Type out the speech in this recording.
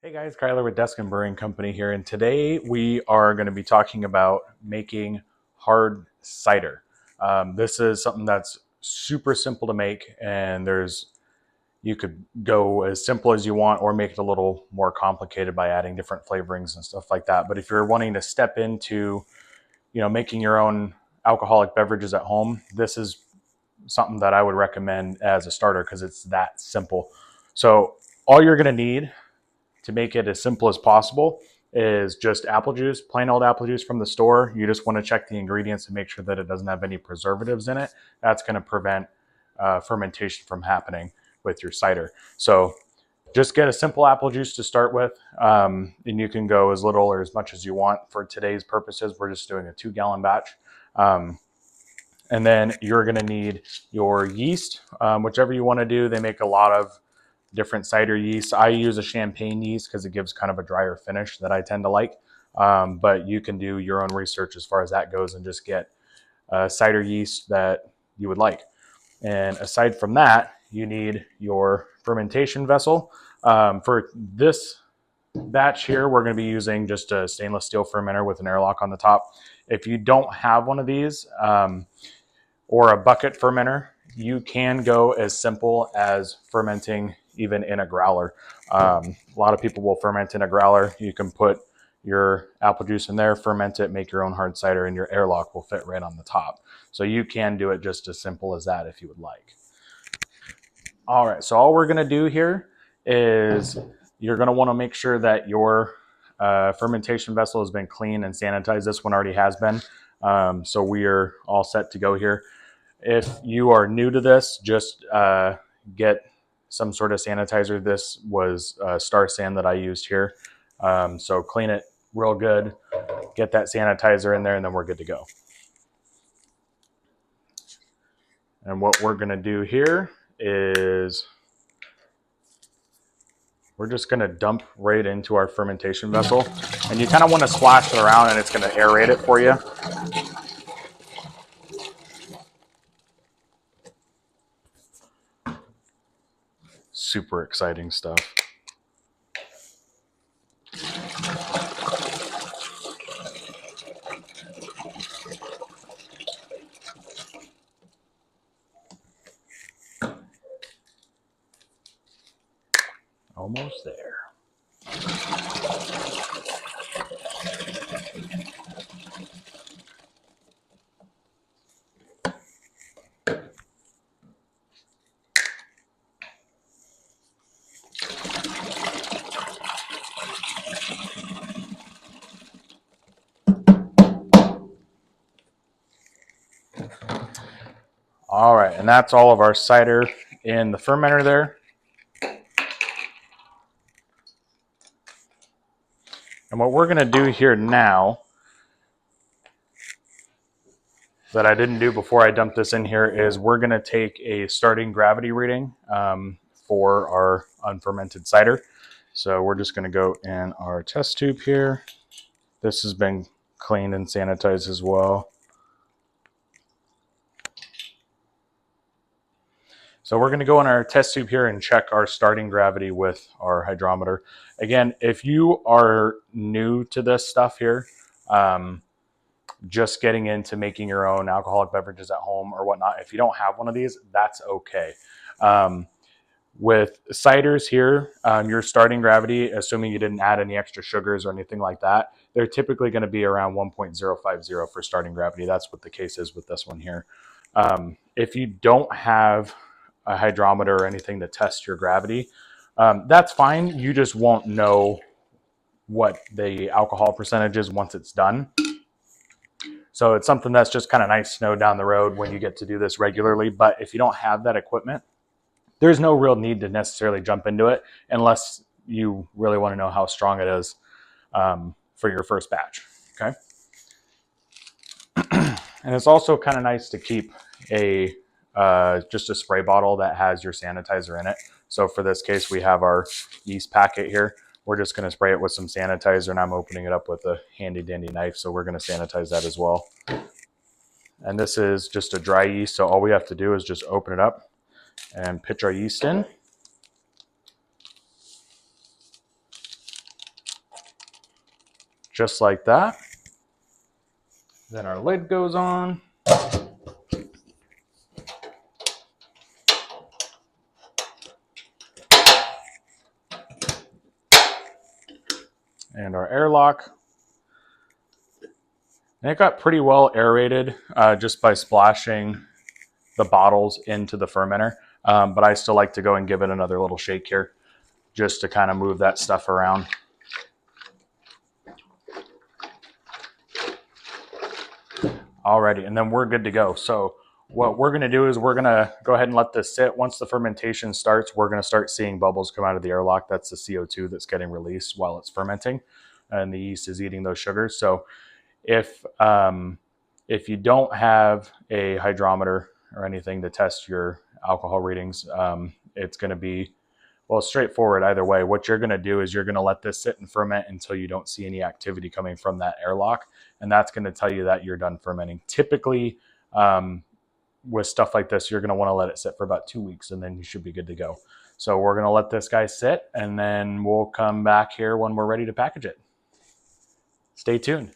Hey guys, Kyler with Desk and Brewing Company here, and today we are going to be talking about making hard cider. This is something that's super simple to make, and you could go as simple as you want or make it a little more complicated by adding different flavorings and stuff like that. But if you're wanting to step into, making your own alcoholic beverages at home, this is something that I would recommend as a starter because it's that simple. So all you're going to need to make it as simple as possible is just apple juice, plain old apple juice from the store. You just want to check the ingredients and make sure that it doesn't have any preservatives in it. That's going to prevent fermentation from happening with your cider. So just get a simple apple juice to start with, and you can go as little or as much as you want. For today's purposes, we're just doing a 2-gallon batch. And then you're going to need your yeast, whichever you want to do. They make a lot of different cider yeast. I use a champagne yeast because it gives kind of a drier finish that I tend to like. But you can do your own research as far as that goes and just get cider yeast that you would like. And aside from that, you need your fermentation vessel. For this batch here, we're going to be using just a stainless steel fermenter with an airlock on the top. If you don't have one of these or a bucket fermenter, you can go as simple as fermenting even in a growler. A lot of people will ferment in a growler. You can put your apple juice in there, ferment it, make your own hard cider, and your airlock will fit right on the top. So you can do it just as simple as that if you would like. All right, so all we're gonna do here is you're gonna wanna make sure that your fermentation vessel has been cleaned and sanitized. This one already has been. So we are all set to go here. If you are new to this, just get some sort of sanitizer. This was Star San that I used here. So clean it real good, get that sanitizer in there, and then we're good to go. And what we're going to do here is we're just going to dump right into our fermentation vessel. And you kind of want to splash it around, and it's going to aerate it for you. Super exciting stuff. Almost there. All right, and that's all of our cider in the fermenter there. And what we're going to do here now that I didn't do before I dumped this in here is we're going to take a starting gravity reading for our unfermented cider. So we're just going to go in our test tube here. This has been cleaned and sanitized as well. So we're going to go in our test tube here and check our starting gravity with our hydrometer. Again, if you are new to this stuff here, just getting into making your own alcoholic beverages at home or whatnot, if you don't have one of these, that's okay. With ciders here, your starting gravity, assuming you didn't add any extra sugars or anything like that, they're typically going to be around 1.050 for starting gravity. That's what the case is with this one here. If you don't have a hydrometer or anything to test your gravity, that's fine. You just won't know what the alcohol percentage is once it's done. So it's something that's just kind of nice to know down the road when you get to do this regularly. But if you don't have that equipment, there's no real need to necessarily jump into it unless you really want to know how strong it is for your first batch. Okay. And it's also kind of nice to keep just a spray bottle that has your sanitizer in it. So for this case, we have our yeast packet here. We're just going to spray it with some sanitizer, and I'm opening it up with a handy dandy knife. So we're going to sanitize that as well. And this is just a dry yeast. So all we have to do is just open it up and pitch our yeast in. just like that. Then our lid goes on. And our airlock. And it got pretty well aerated just by splashing the bottles into the fermenter. But I still like to go and give it another little shake here just to kind of move that stuff around. Alrighty, and then we're good to go. So what we're gonna do is we're gonna go ahead and let this sit. Once the fermentation starts, we're gonna start seeing bubbles come out of the airlock. That's the CO2 that's getting released while it's fermenting, and the yeast is eating those sugars. So if you don't have a hydrometer or anything to test your alcohol readings, it's going to be, well, straightforward either way. What you're going to do is you're going to let this sit and ferment until you don't see any activity coming from that airlock, and that's going to tell you that you're done fermenting. Typically, with stuff like this, you're going to want to let it sit for about 2 weeks, and then you should be good to go. So we're going to let this guy sit, and then we'll come back here when we're ready to package it. Stay tuned.